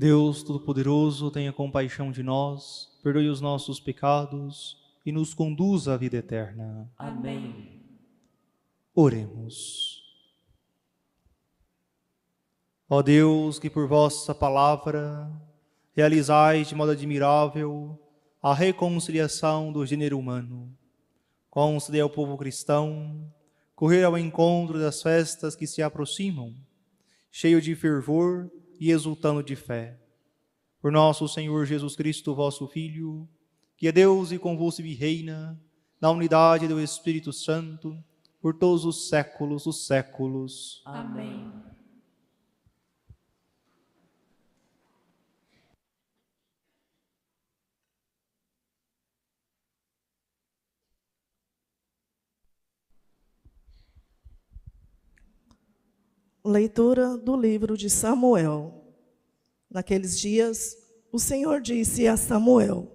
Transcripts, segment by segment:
Deus Todo-Poderoso, tenha compaixão de nós, perdoe os nossos pecados e nos conduza à vida eterna. Amém. Oremos. Ó Deus, que por vossa palavra realizais de modo admirável a reconciliação do gênero humano, concedei ao povo cristão correr ao encontro das festas que se aproximam, cheio de fervor e exultando de fé. Por nosso Senhor Jesus Cristo, vosso Filho, que é Deus e convosco e reina, na unidade do Espírito Santo, por todos os séculos dos séculos. Amém. Leitura do livro de Samuel. Naqueles dias, o Senhor disse a Samuel: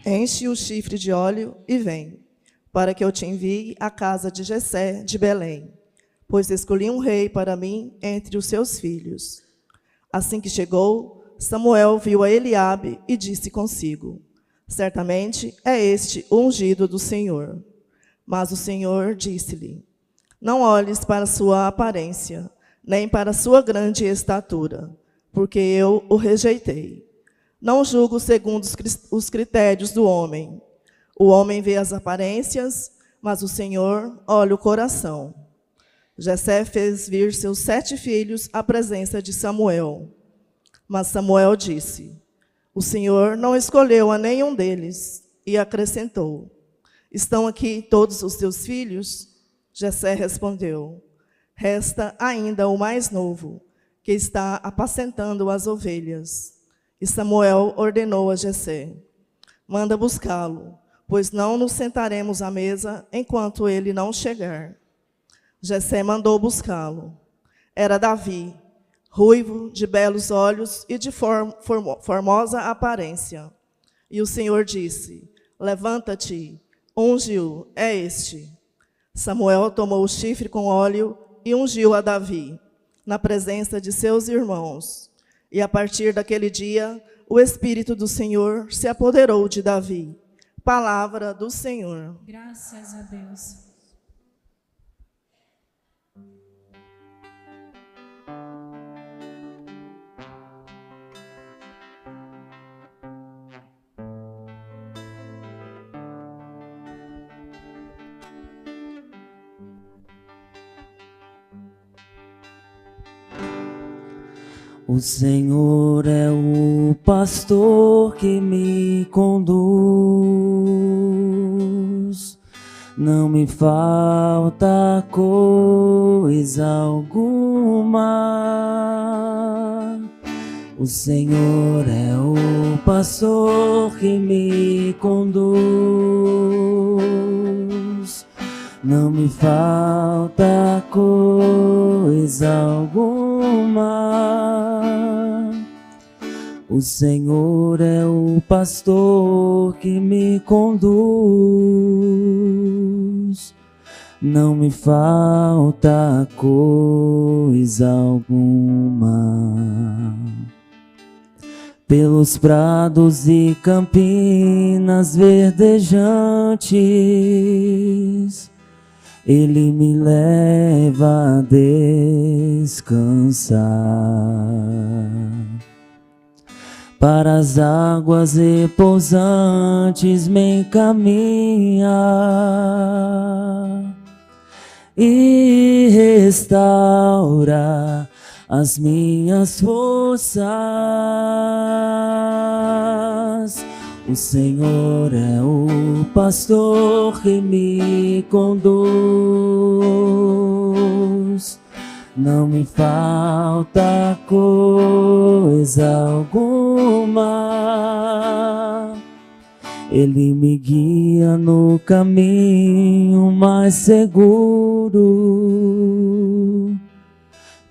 enche o chifre de óleo e vem, para que eu te envie à casa de Jessé de Belém, pois escolhi um rei para mim entre os seus filhos. Assim que chegou, Samuel viu a Eliabe e disse consigo: certamente é este o ungido do Senhor. Mas o Senhor disse-lhe: não olhes para sua aparência, nem para sua grande estatura, porque eu o rejeitei. Não julgo segundo os critérios do homem. O homem vê as aparências, mas o Senhor olha o coração. Jessé fez vir seus 7 filhos à presença de Samuel. Mas Samuel disse: o Senhor não escolheu a nenhum deles, e acrescentou: estão aqui todos os teus filhos? Jessé respondeu: resta ainda o mais novo, que está apacentando as ovelhas. E Samuel ordenou a Jessé: manda buscá-lo, pois não nos sentaremos à mesa enquanto ele não chegar. Jessé mandou buscá-lo. Era Davi, ruivo, de belos olhos e de formosa aparência. E o Senhor disse: levanta-te, unge-o, é este. Samuel tomou o chifre com óleo e ungiu a Davi, na presença de seus irmãos. E a partir daquele dia, o Espírito do Senhor se apoderou de Davi. Palavra do Senhor. Graças a Deus. O Senhor é o pastor que me conduz, não me falta coisa alguma. O Senhor é o pastor que me conduz, não me falta coisa alguma. O Senhor é o pastor que me conduz, não me falta coisa alguma. Pelos prados e campinas verdejantes, Ele me leva a descansar. Para as águas repousantes me encaminha e restaura as minhas forças. O Senhor é o pastor que me conduz, não me falta coisa alguma. Ele me guia no caminho mais seguro,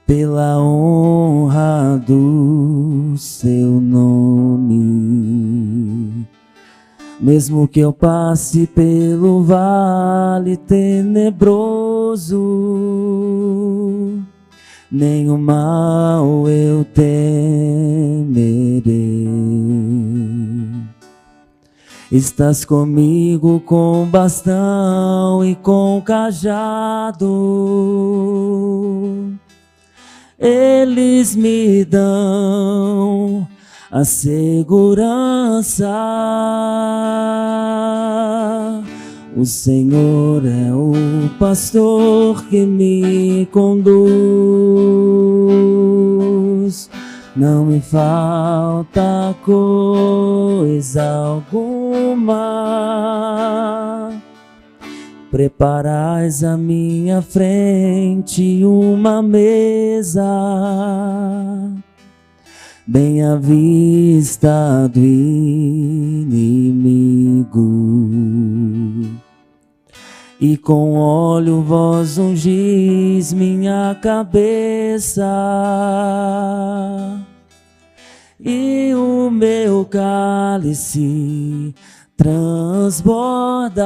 pela honra do seu nome. Mesmo que eu passe pelo vale tenebroso, nenhum mal eu temerei. Estás comigo com bastão e com cajado, eles me dão a segurança. O Senhor é o pastor que me conduz, não me falta coisa alguma. Preparais à minha frente uma mesa, bem à vista do inimigo. E com óleo vós ungis minha cabeça, e o meu cálice transborda.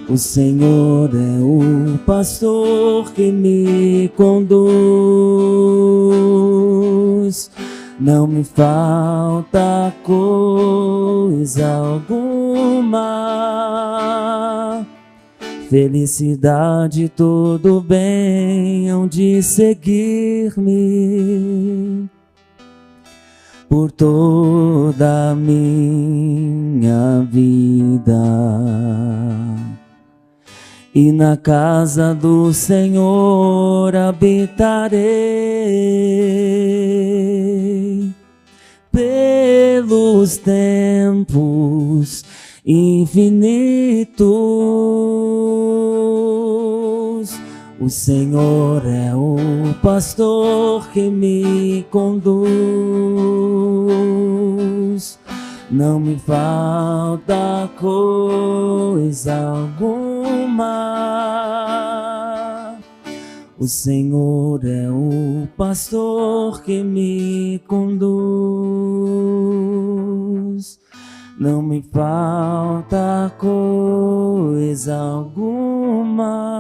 O Senhor é o pastor que me conduz, não me falta coisa alguma. Felicidade, todo bem hão de seguir-me por toda a minha vida. E na casa do Senhor habitarei pelos tempos infinitos. O Senhor é o pastor que me conduz, não me falta coisa alguma. O Senhor é o pastor que me conduz, não me falta coisa alguma.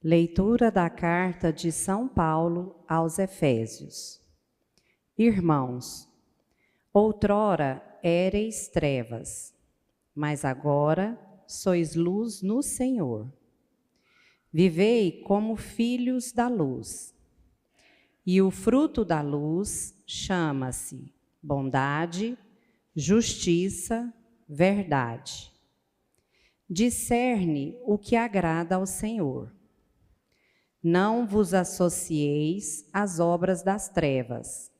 Leitura da carta de São Paulo aos Efésios. Irmãos, outrora éreis trevas, mas agora sois luz no Senhor. Vivei como filhos da luz. E o fruto da luz chama-se bondade, justiça, verdade. Discerne o que agrada ao Senhor. Não vos associeis às obras das trevas,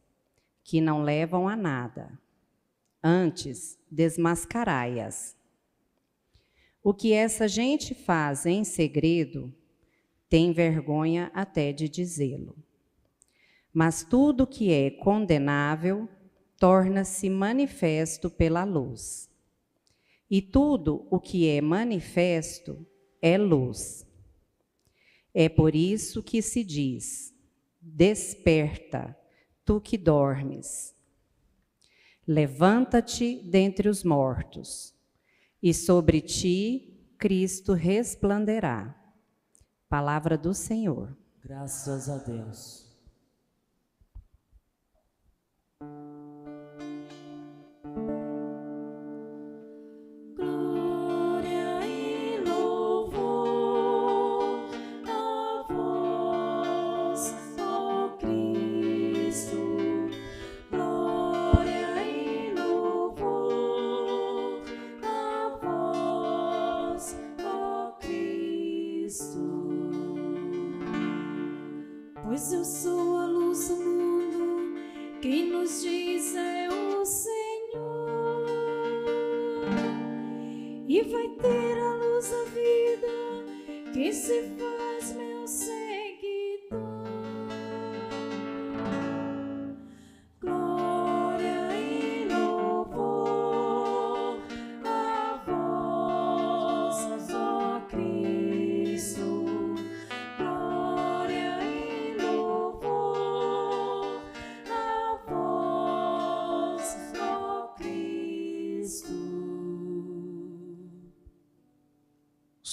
que não levam a nada. Antes, desmascarai-as. O que essa gente faz em segredo, tem vergonha até de dizê-lo. Mas tudo que é condenável torna-se manifesto pela luz. E tudo o que é manifesto é luz. É por isso que se diz: desperta, tu que dormes. Levanta-te dentre os mortos, e sobre ti Cristo resplanderá. Palavra do Senhor. Graças a Deus. Pois eu sou a luz do mundo, quem nos diz é o Senhor, e vai ter a luz da vida, quem se faz meu seguidor.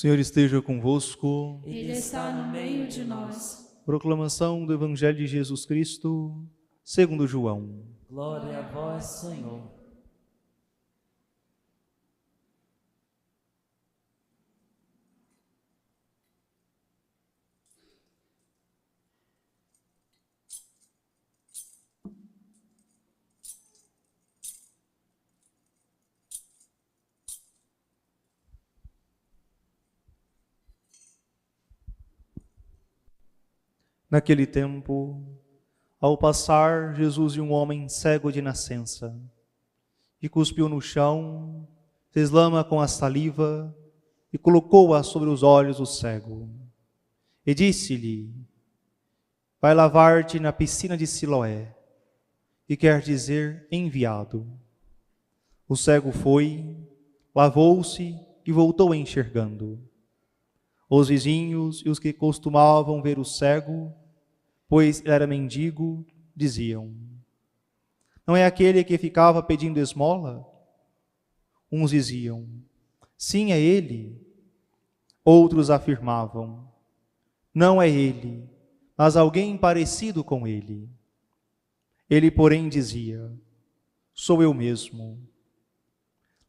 Senhor esteja convosco. Ele está no meio de nós. Proclamação do Evangelho de Jesus Cristo, segundo João. Glória a vós, Senhor. Naquele tempo, ao passar, Jesus viu um homem cego de nascença, e cuspiu no chão, fez lama com a saliva e colocou-a sobre os olhos do cego. E disse-lhe: vai lavar-te na piscina de Siloé, que quer dizer enviado. O cego foi, lavou-se e voltou enxergando. Os vizinhos e os que costumavam ver o cego, pois ele era mendigo, diziam: não é aquele que ficava pedindo esmola? Uns diziam: sim, é ele. Outros afirmavam: não é ele, mas alguém parecido com ele. Ele, porém, dizia: sou eu mesmo.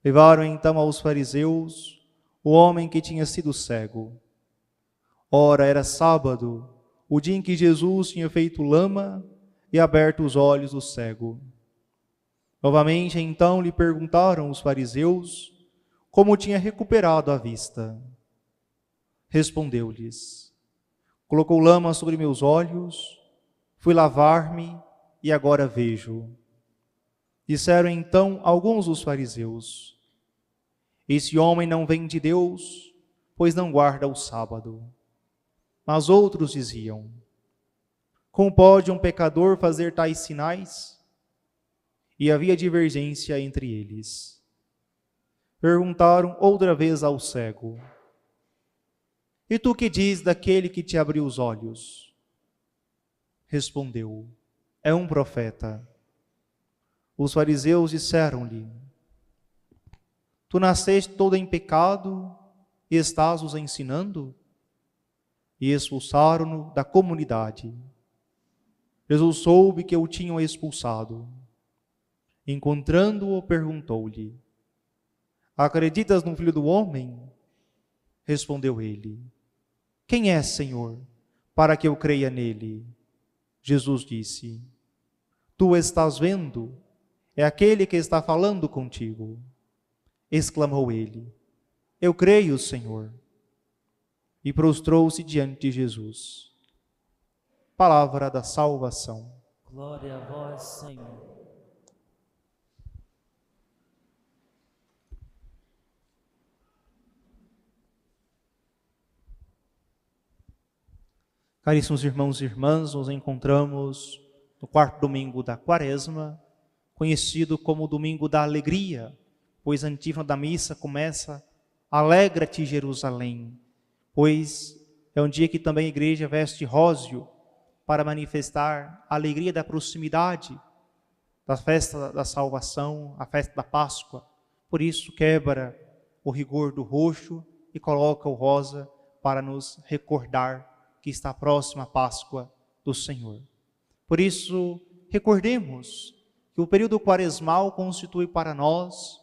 Levaram então aos fariseus o homem que tinha sido cego. Ora, era sábado, o dia em que Jesus tinha feito lama e aberto os olhos do cego. Novamente, então, lhe perguntaram os fariseus como tinha recuperado a vista. Respondeu-lhes: colocou lama sobre meus olhos, fui lavar-me e agora vejo. Disseram então alguns dos fariseus: esse homem não vem de Deus, pois não guarda o sábado. Mas outros diziam: como pode um pecador fazer tais sinais? E havia divergência entre eles. Perguntaram outra vez ao cego: e tu que diz daquele que te abriu os olhos? Respondeu: é um profeta. Os fariseus disseram-lhe: tu nasceste todo em pecado e estás os ensinando? E expulsaram-no da comunidade. Jesus soube que o tinham expulsado. Encontrando-o, perguntou-lhe: acreditas no Filho do Homem? Respondeu ele: quem é, Senhor, para que eu creia nele? Jesus disse: tu estás vendo, é aquele que está falando contigo. Exclamou ele: eu creio, Senhor. E prostrou-se diante de Jesus. Palavra da salvação. Glória a vós, Senhor. Caríssimos irmãos e irmãs, nos encontramos no quarto domingo da Quaresma, conhecido como Domingo da Alegria, pois a antífona da missa começa: alegra-te, Jerusalém, pois é um dia que também a igreja veste róseo para manifestar a alegria da proximidade da festa da salvação, a festa da Páscoa. Por isso quebra o rigor do roxo e coloca o rosa para nos recordar que está próxima a Páscoa do Senhor. Por isso, recordemos que o período quaresmal constitui para nós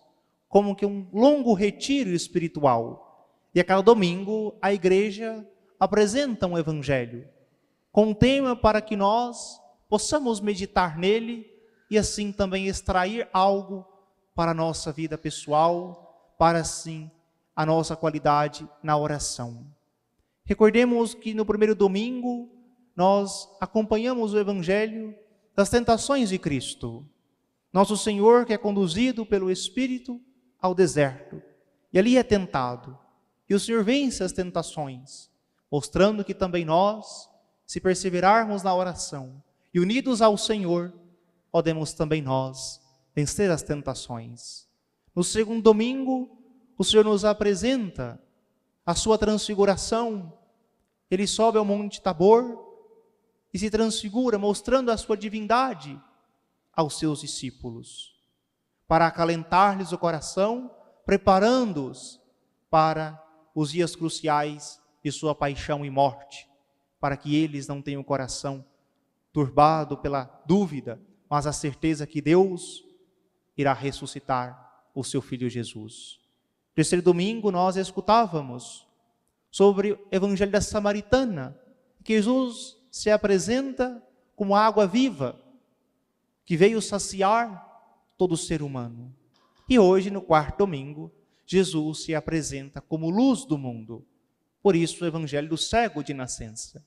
como que um longo retiro espiritual. E a cada domingo a igreja apresenta um evangelho com um tema para que nós possamos meditar nele e assim também extrair algo para a nossa vida pessoal, para assim a nossa qualidade na oração. Recordemos que no primeiro domingo nós acompanhamos o evangelho das tentações de Cristo. Nosso Senhor, que é conduzido pelo Espírito ao deserto, e ali é tentado. E o Senhor vence as tentações, mostrando que também nós, se perseverarmos na oração e unidos ao Senhor, podemos também nós vencer as tentações. No segundo domingo, o Senhor nos apresenta a sua transfiguração. Ele sobe ao Monte Tabor e se transfigura, mostrando a sua divindade aos seus discípulos, para acalentar-lhes o coração, preparando-os para os dias cruciais de sua paixão e morte, para que eles não tenham o coração turbado pela dúvida, mas a certeza que Deus irá ressuscitar o seu Filho Jesus. No terceiro domingo nós escutávamos sobre o Evangelho da Samaritana, que Jesus se apresenta como água viva, que veio saciar todo ser humano. E hoje, no quarto domingo, Jesus se apresenta como luz do mundo. Por isso o Evangelho do cego de nascença.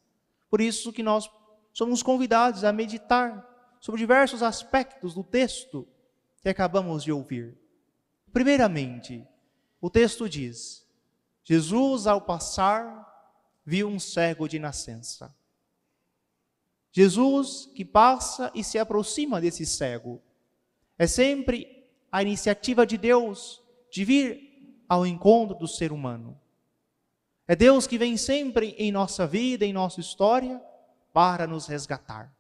Por isso que nós somos convidados a meditar sobre diversos aspectos do texto que acabamos de ouvir. Primeiramente, o texto diz: Jesus, ao passar, viu um cego de nascença. Jesus que passa e se aproxima desse cego. É sempre a iniciativa de Deus de vir ao encontro do ser humano. É Deus que vem sempre em nossa vida, em nossa história, para nos resgatar.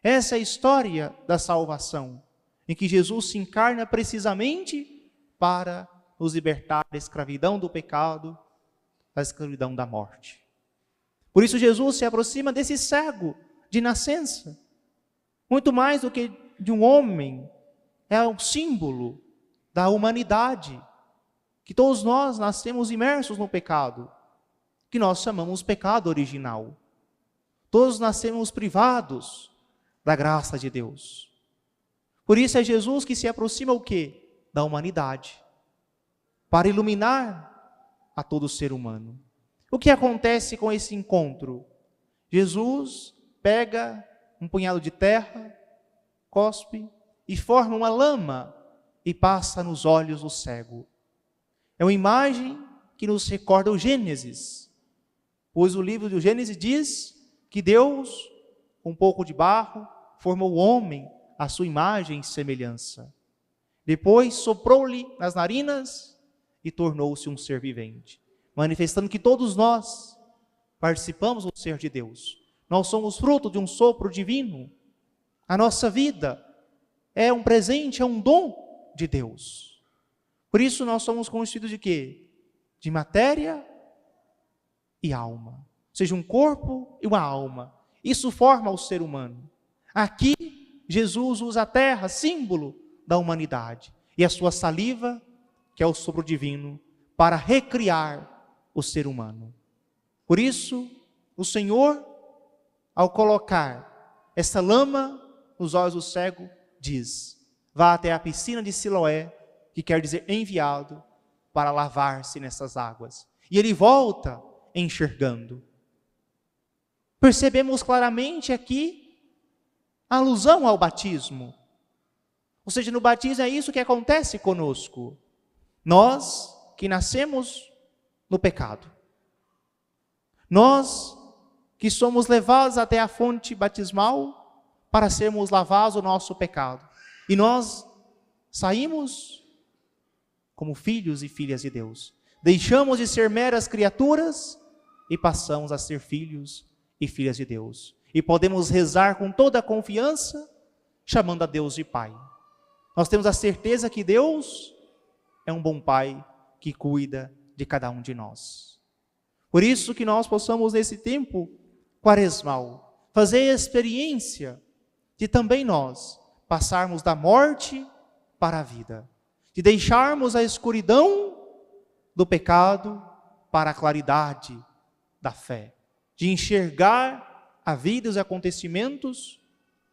Essa é a história da salvação, em que Jesus se encarna precisamente para nos libertar da escravidão do pecado, da escravidão da morte. Por isso Jesus se aproxima desse cego de nascença. Muito mais do que de um homem, é um símbolo da humanidade, que todos nós nascemos imersos no pecado, que nós chamamos pecado original. Todos nascemos privados da graça de Deus. Por isso é Jesus que se aproxima o quê? Da humanidade, para iluminar a todo ser humano. O que acontece com esse encontro? Jesus pega um punhado de terra, cospe e forma uma lama e passa nos olhos do cego. É uma imagem que nos recorda o Gênesis, pois o livro do Gênesis diz que Deus, com um pouco de barro, formou o homem à sua imagem e semelhança. Depois soprou-lhe nas narinas e tornou-se um ser vivente, manifestando que todos nós participamos do ser de Deus. Nós somos fruto de um sopro divino. A nossa vida é um presente, é um dom de Deus. Por isso nós somos constituídos de quê? De matéria e alma. Ou seja, um corpo e uma alma. Isso forma o ser humano. Aqui, Jesus usa a terra, símbolo da humanidade, e a sua saliva, que é o sopro divino, para recriar o ser humano. Por isso, o Senhor, ao colocar essa lama nos olhos do cego, diz: vá até a piscina de Siloé, que quer dizer enviado, para lavar-se nessas águas. E ele volta enxergando. Percebemos claramente aqui a alusão ao batismo. Ou seja, no batismo é isso que acontece conosco. Nós que nascemos no pecado. Nós que somos levados até a fonte batismal para sermos lavados do nosso pecado. E nós saímos como filhos e filhas de Deus. Deixamos de ser meras criaturas e passamos a ser filhos e filhas de Deus. E podemos rezar com toda a confiança, chamando a Deus de Pai. Nós temos a certeza que Deus é um bom Pai que cuida de cada um de nós. Por isso que nós possamos, nesse tempo quaresmal, fazer a experiência de também nós passarmos da morte para a vida, de deixarmos a escuridão do pecado para a claridade da fé, de enxergar a vida e os acontecimentos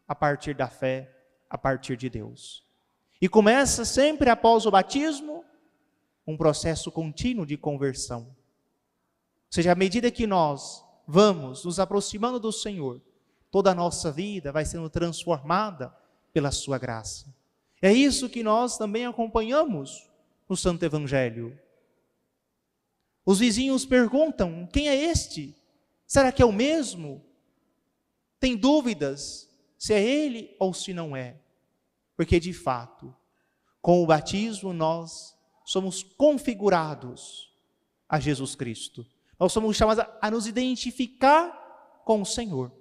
a partir da fé, a partir de Deus. E começa sempre após o batismo um processo contínuo de conversão. Ou seja, à medida que nós vamos nos aproximando do Senhor, toda a nossa vida vai sendo transformada pela sua graça. É isso que nós também acompanhamos no Santo Evangelho. Os vizinhos perguntam: quem é este? Será que é o mesmo? Tem dúvidas se é ele ou se não é. Porque de fato, com o batismo nós somos configurados a Jesus Cristo. Nós somos chamados a nos identificar com o Senhor,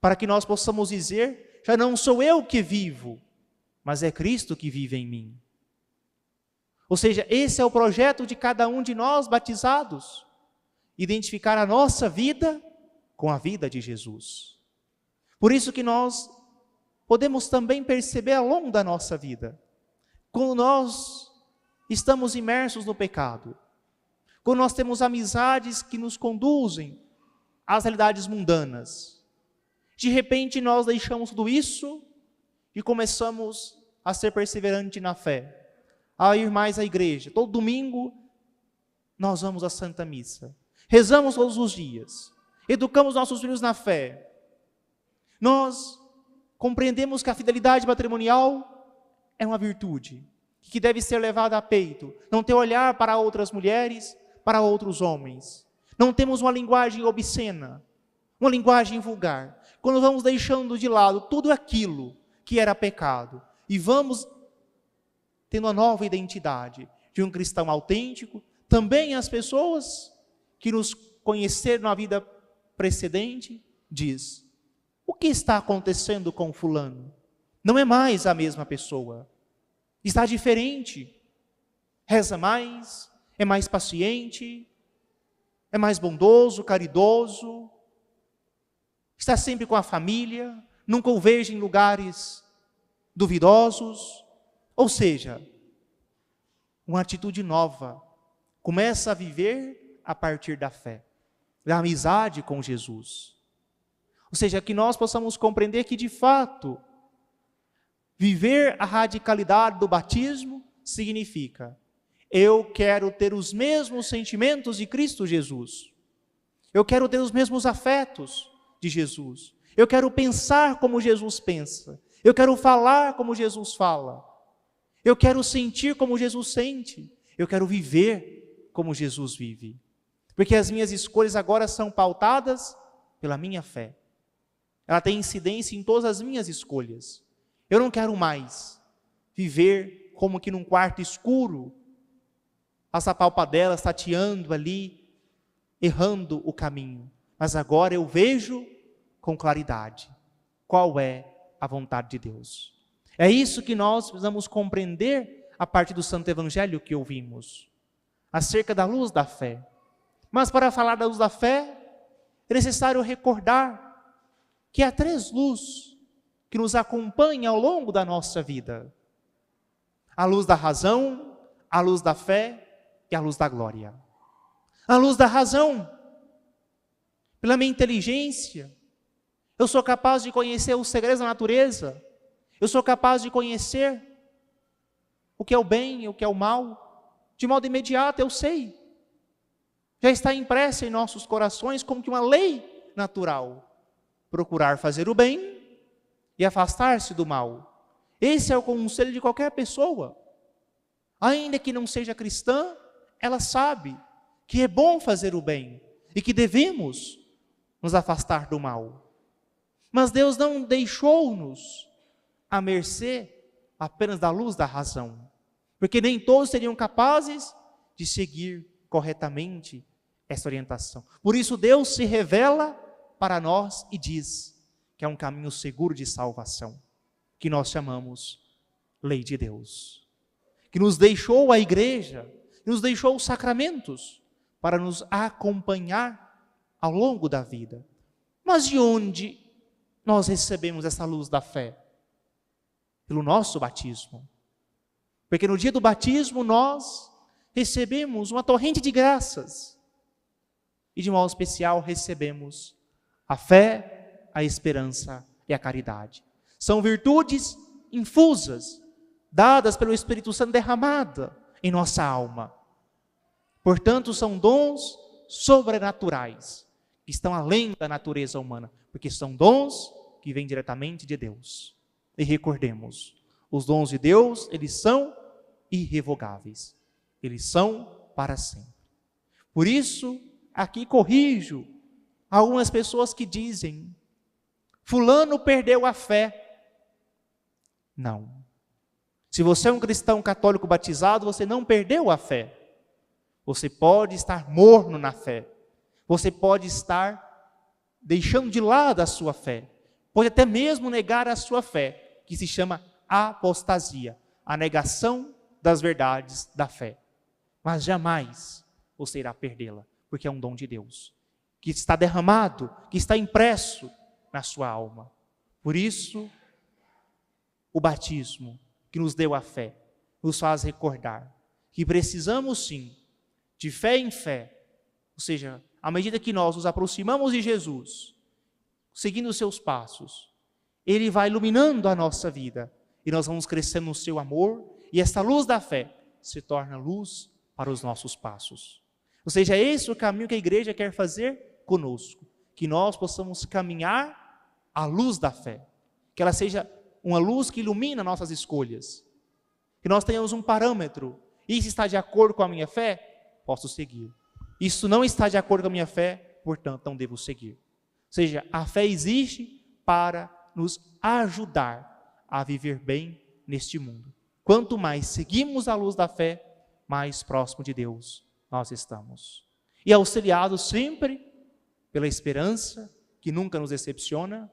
para que nós possamos dizer: já não sou eu que vivo, mas é Cristo que vive em mim. Ou seja, esse é o projeto de cada um de nós batizados. Identificar a nossa vida com a vida de Jesus. Por isso que nós podemos também perceber ao longo da nossa vida, quando nós estamos imersos no pecado, quando nós temos amizades que nos conduzem às realidades mundanas, de repente nós deixamos tudo isso e começamos a ser perseverantes na fé, a ir mais à igreja. Todo domingo nós vamos à Santa Missa, rezamos todos os dias, educamos nossos filhos na fé. Nós compreendemos que a fidelidade matrimonial é uma virtude, que deve ser levada a peito, não ter olhar para outras mulheres, para outros homens. Não temos uma linguagem obscena, uma linguagem vulgar. Quando vamos deixando de lado tudo aquilo que era pecado e vamos tendo uma nova identidade de um cristão autêntico, também as pessoas que nos conheceram na vida precedente diz: o que está acontecendo com fulano? Não é mais a mesma pessoa. Está diferente. Reza mais, é mais paciente, é mais bondoso, caridoso, está sempre com a família, nunca o vejo em lugares duvidosos. Ou seja, uma atitude nova. Começa a viver a partir da fé, da amizade com Jesus. Ou seja, que nós possamos compreender que, de fato, viver a radicalidade do batismo significa: eu quero ter os mesmos sentimentos de Cristo Jesus. Eu quero ter os mesmos afetos de Jesus. Eu quero pensar como Jesus pensa. Eu quero falar como Jesus fala. Eu quero sentir como Jesus sente. Eu quero viver como Jesus vive. Porque as minhas escolhas agora são pautadas pela minha fé. Ela tem incidência em todas as minhas escolhas. Eu não quero mais viver como que num quarto escuro, as apalpadelas tateando ali, errando o caminho. Mas agora eu vejo com claridade qual é a vontade de Deus. É isso que nós precisamos compreender a partir do Santo Evangelho que ouvimos, acerca da luz da fé. Mas para falar da luz da fé, é necessário recordar que há 3 luzes que nos acompanham ao longo da nossa vida: a luz da razão, a luz da fé e a luz da glória. A luz da razão, pela minha inteligência, eu sou capaz de conhecer os segredos da natureza, eu sou capaz de conhecer o que é o bem e o que é o mal, de modo imediato eu sei. Já está impressa em nossos corações como que uma lei natural: procurar fazer o bem e afastar-se do mal. Esse é o conselho de qualquer pessoa. Ainda que não seja cristã, ela sabe que é bom fazer o bem e que devemos nos afastar do mal. Mas Deus não deixou-nos à mercê apenas da luz da razão, porque nem todos seriam capazes de seguir corretamente essa orientação. Por isso Deus se revela para nós e diz que é um caminho seguro de salvação, que nós chamamos lei de Deus, que nos deixou a igreja, que nos deixou os sacramentos para nos acompanhar ao longo da vida. Mas de onde nós recebemos essa luz da fé? Pelo nosso batismo. Porque no dia do batismo nós recebemos uma torrente de graças. E de modo especial recebemos a fé, a esperança e a caridade. São virtudes infusas, dadas pelo Espírito Santo, derramada em nossa alma. Portanto, são dons sobrenaturais, que estão além da natureza humana, porque são dons que vêm diretamente de Deus. E recordemos, os dons de Deus, eles são irrevogáveis. Eles são para sempre. Por isso, aqui corrijo algumas pessoas que dizem: fulano perdeu a fé. Não. Se você é um cristão católico batizado, você não perdeu a fé. Você pode estar morno na fé. Você pode estar deixando de lado a sua fé. Pode até mesmo negar a sua fé, que se chama apostasia, a negação das verdades da fé, mas jamais você irá perdê-la, porque é um dom de Deus, que está derramado, que está impresso na sua alma. Por isso, o batismo que nos deu a fé, nos faz recordar que precisamos sim, de fé em fé, ou seja, à medida que nós nos aproximamos de Jesus, seguindo os seus passos, Ele vai iluminando a nossa vida, e nós vamos crescendo no seu amor, e essa luz da fé se torna luz para os nossos passos. Ou seja, é esse o caminho que a igreja quer fazer conosco, que nós possamos caminhar à luz da fé, que ela seja uma luz que ilumina nossas escolhas, que nós tenhamos um parâmetro, isso está de acordo com a minha fé, posso seguir. Isso não está de acordo com a minha fé, portanto não devo seguir. Ou seja, a fé existe para nos ajudar a viver bem neste mundo. Quanto mais seguimos a luz da fé, mais próximo de Deus nós estamos. E auxiliados sempre pela esperança, que nunca nos decepciona,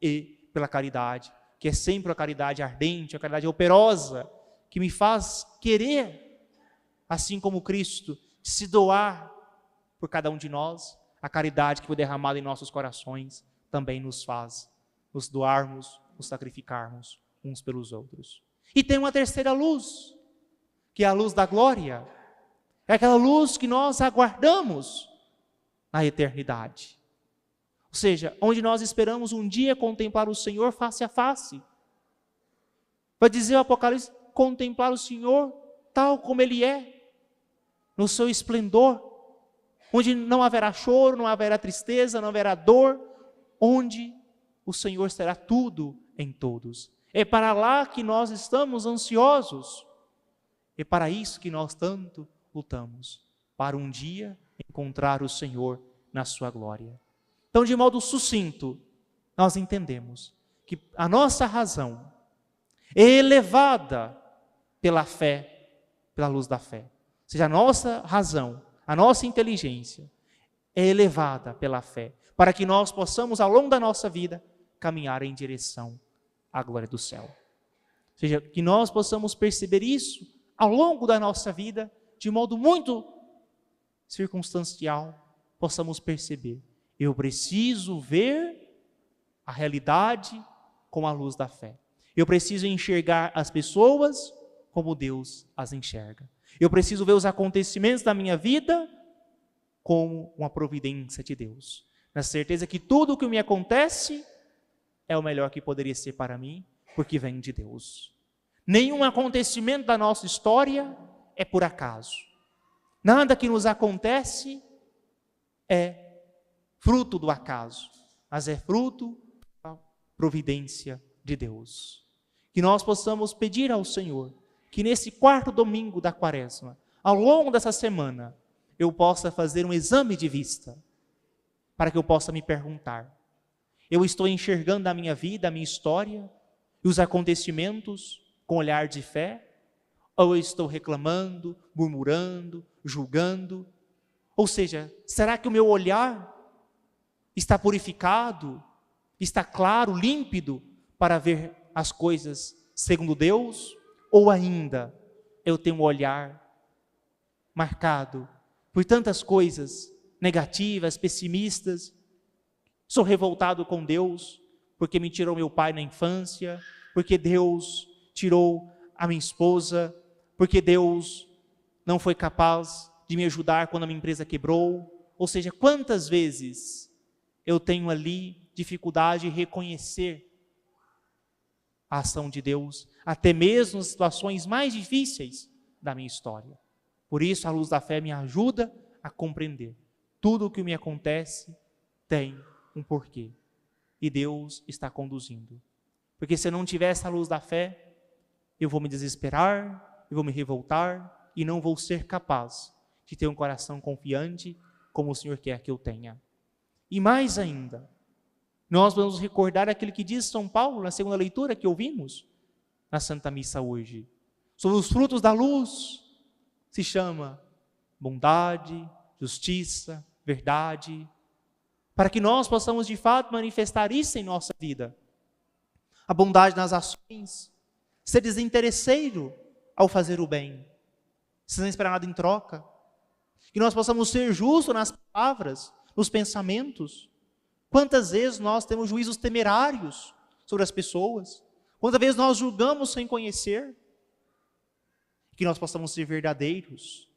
e pela caridade, que é sempre a caridade ardente, a caridade operosa, que me faz querer, assim como Cristo, se doar por cada um de nós. A caridade que foi derramada em nossos corações também nos faz nos doarmos, nos sacrificarmos uns pelos outros. E tem uma terceira luz, que é a luz da glória. É aquela luz que nós aguardamos na eternidade. Ou seja, onde nós esperamos um dia contemplar o Senhor face a face. Vai dizer o Apocalipse, contemplar o Senhor tal como Ele é, no seu esplendor, onde não haverá choro, não haverá tristeza, não haverá dor, onde o Senhor será tudo em todos. É para lá que nós estamos ansiosos, é para isso que nós tanto lutamos, para um dia encontrar o Senhor na sua glória. Então, de modo sucinto, nós entendemos que a nossa razão é elevada pela fé, pela luz da fé. Ou seja, a nossa razão, a nossa inteligência é elevada pela fé, para que nós possamos, ao longo da nossa vida, caminhar em direção à glória do céu. Ou seja, que nós possamos perceber isso ao longo da nossa vida, de modo muito circunstancial, possamos perceber. Eu preciso ver a realidade com a luz da fé. Eu preciso enxergar as pessoas como Deus as enxerga. Eu preciso ver os acontecimentos da minha vida como uma providência de Deus. Na certeza que tudo o que me acontece é o melhor que poderia ser para mim, porque vem de Deus. Nenhum acontecimento da nossa história é por acaso. Nada que nos acontece é fruto do acaso, mas é fruto da providência de Deus. Que nós possamos pedir ao Senhor que nesse quarto domingo da quaresma, ao longo dessa semana, eu possa fazer um exame de vista, para que eu possa me perguntar: eu estou enxergando a minha vida, a minha história e os acontecimentos com olhar de fé? Ou eu estou reclamando, murmurando, julgando? Ou seja, será que o meu olhar está purificado, está claro, límpido, para ver as coisas segundo Deus? Ou ainda eu tenho um olhar marcado por tantas coisas negativas, pessimistas? Sou revoltado com Deus, porque me tirou meu pai na infância, porque Deus tirou a minha esposa, porque Deus não foi capaz de me ajudar quando a minha empresa quebrou. Ou seja, quantas vezes eu tenho ali dificuldade de reconhecer a ação de Deus, até mesmo nas situações mais difíceis da minha história. Por isso, a luz da fé me ajuda a compreender. Tudo o que me acontece tem um porquê. E Deus está conduzindo. Porque se eu não tiver essa luz da fé, eu vou me desesperar, eu vou me revoltar e não vou ser capaz de ter um coração confiante como o Senhor quer que eu tenha. E mais ainda, nós vamos recordar aquilo que diz São Paulo na segunda leitura que ouvimos na Santa Missa hoje. Sobre os frutos da luz, se chama bondade, justiça, verdade, para que nós possamos de fato manifestar isso em nossa vida. A bondade nas ações, ser desinteresseiro ao fazer o bem, sem esperar nada em troca. Que nós possamos ser justos nas palavras, nos pensamentos. Quantas vezes nós temos juízos temerários sobre as pessoas? Quantas vezes nós julgamos sem conhecer? Que nós possamos ser verdadeiros,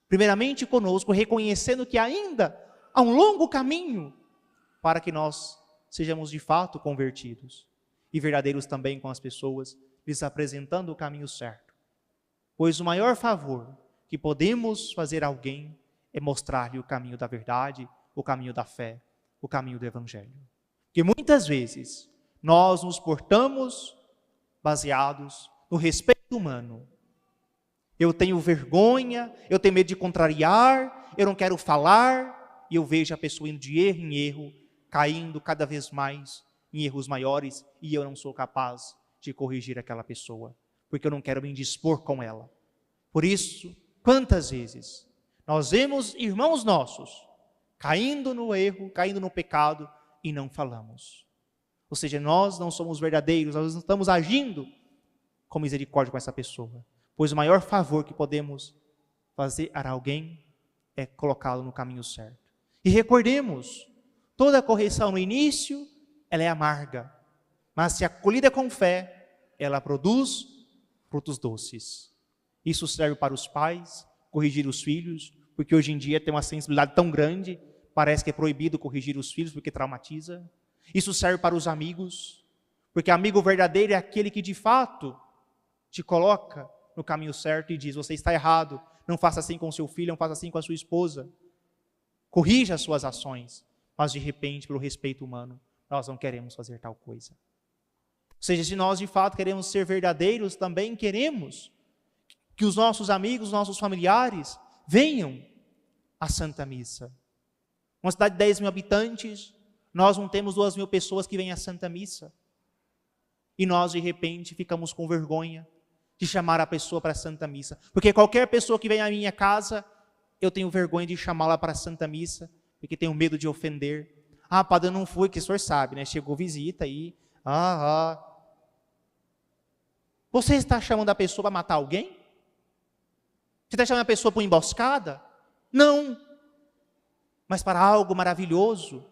primeiramente conosco, reconhecendo que ainda há um longo caminho para que nós sejamos de fato convertidos. E verdadeiros também com as pessoas, lhes apresentando o caminho certo. Pois o maior favor que podemos fazer a alguém é mostrar-lhe o caminho da verdade, o caminho da fé, o caminho do Evangelho. Porque muitas vezes nós nos portamos baseados no respeito humano. Eu tenho vergonha, eu tenho medo de contrariar, eu não quero falar, e eu vejo a pessoa indo de erro em erro, caindo cada vez mais em erros maiores, e eu não sou capaz de corrigir aquela pessoa, porque eu não quero me indispor com ela. Por isso, quantas vezes nós vemos irmãos nossos caindo no erro, caindo no pecado, e não falamos. Ou seja, nós não somos verdadeiros, nós não estamos agindo com misericórdia com essa pessoa. Pois o maior favor que podemos fazer a alguém é colocá-lo no caminho certo. E recordemos, toda correção no início, ela é amarga. Mas se acolhida com fé, ela produz frutos doces. Isso serve para os pais, corrigir os filhos, porque hoje em dia tem uma sensibilidade tão grande, parece que é proibido corrigir os filhos porque traumatiza. Isso serve para os amigos, porque amigo verdadeiro é aquele que de fato te coloca no caminho certo e diz: você está errado, não faça assim com seu filho, não faça assim com a sua esposa. Corrija as suas ações, mas de repente, pelo respeito humano, nós não queremos fazer tal coisa. Ou seja, se nós de fato queremos ser verdadeiros, também queremos que os nossos amigos, nossos familiares venham à Santa Missa. Uma cidade de 10 mil habitantes, nós não temos 2 mil pessoas que vêm à Santa Missa. E nós de repente ficamos com vergonha de chamar a pessoa para a Santa Missa. Porque qualquer pessoa que vem à minha casa, eu tenho vergonha de chamá-la para a Santa Missa, porque tenho medo de ofender. Ah, padre, eu não fui, que o senhor sabe, né? Chegou visita aí. Você está chamando a pessoa para matar alguém? Você está chamando a pessoa para uma emboscada? Não. Mas para algo maravilhoso,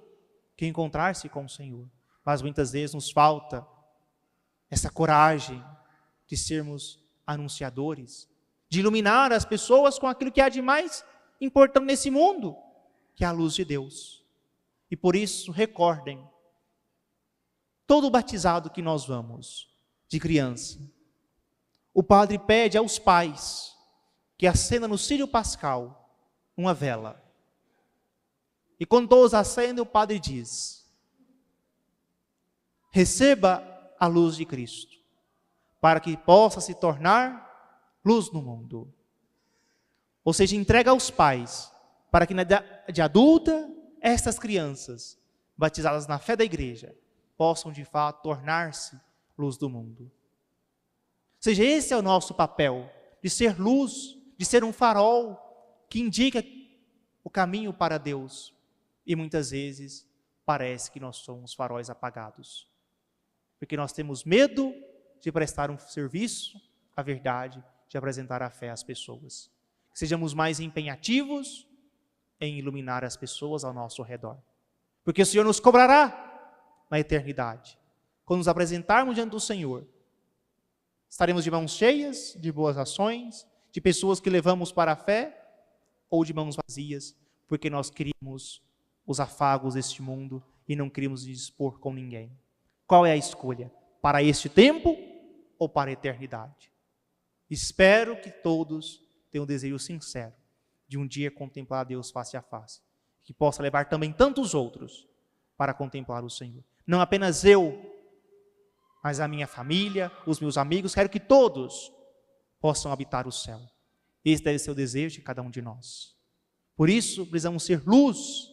que é encontrar-se com o Senhor. Mas muitas vezes nos falta essa coragem de sermos anunciadores, de iluminar as pessoas com aquilo que há de mais importante nesse mundo, que é a luz de Deus. E por isso, recordem, todo batizado que nós vamos, de criança, o padre pede aos pais que acenda no círio pascal uma vela. E quando todos acendem, o padre diz: receba a luz de Cristo, para que possa se tornar luz no mundo. Ou seja, entrega aos pais, para que na idade adulta, estas crianças, batizadas na fé da igreja, possam de fato tornar-se luz do mundo. Ou seja, esse é o nosso papel, de ser luz, de ser um farol, que indica o caminho para Deus. E muitas vezes, parece que nós somos faróis apagados. Porque nós temos medo de prestar um serviço à verdade, de apresentar a fé às pessoas. Que sejamos mais empenhativos em iluminar as pessoas ao nosso redor. Porque o Senhor nos cobrará na eternidade. Quando nos apresentarmos diante do Senhor, estaremos de mãos cheias de boas ações, de pessoas que levamos para a fé, ou de mãos vazias, porque nós queríamos os afagos deste mundo e não queríamos nos expor com ninguém. Qual é a escolha? Para este tempo ou para a eternidade? Espero que todos tenham um desejo sincero de um dia contemplar a Deus face a face, que possa levar também tantos outros para contemplar o Senhor. Não apenas eu, mas a minha família, os meus amigos, quero que todos possam habitar o céu. Esse deve ser o desejo de cada um de nós. Por isso, precisamos ser luz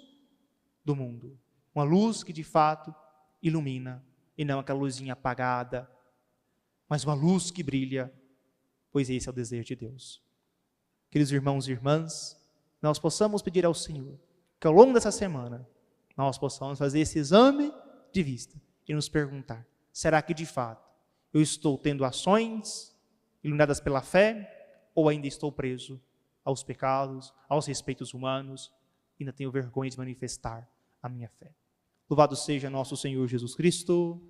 do mundo. Uma luz que de fato ilumina, e não aquela luzinha apagada, mas uma luz que brilha, pois esse é o desejo de Deus. Queridos irmãos e irmãs, nós possamos pedir ao Senhor que ao longo dessa semana nós possamos fazer esse exame de vista e nos perguntar: será que de fato eu estou tendo ações iluminadas pela fé, ou ainda estou preso aos pecados, aos respeitos humanos, e ainda tenho vergonha de manifestar a minha fé. Louvado seja nosso Senhor Jesus Cristo.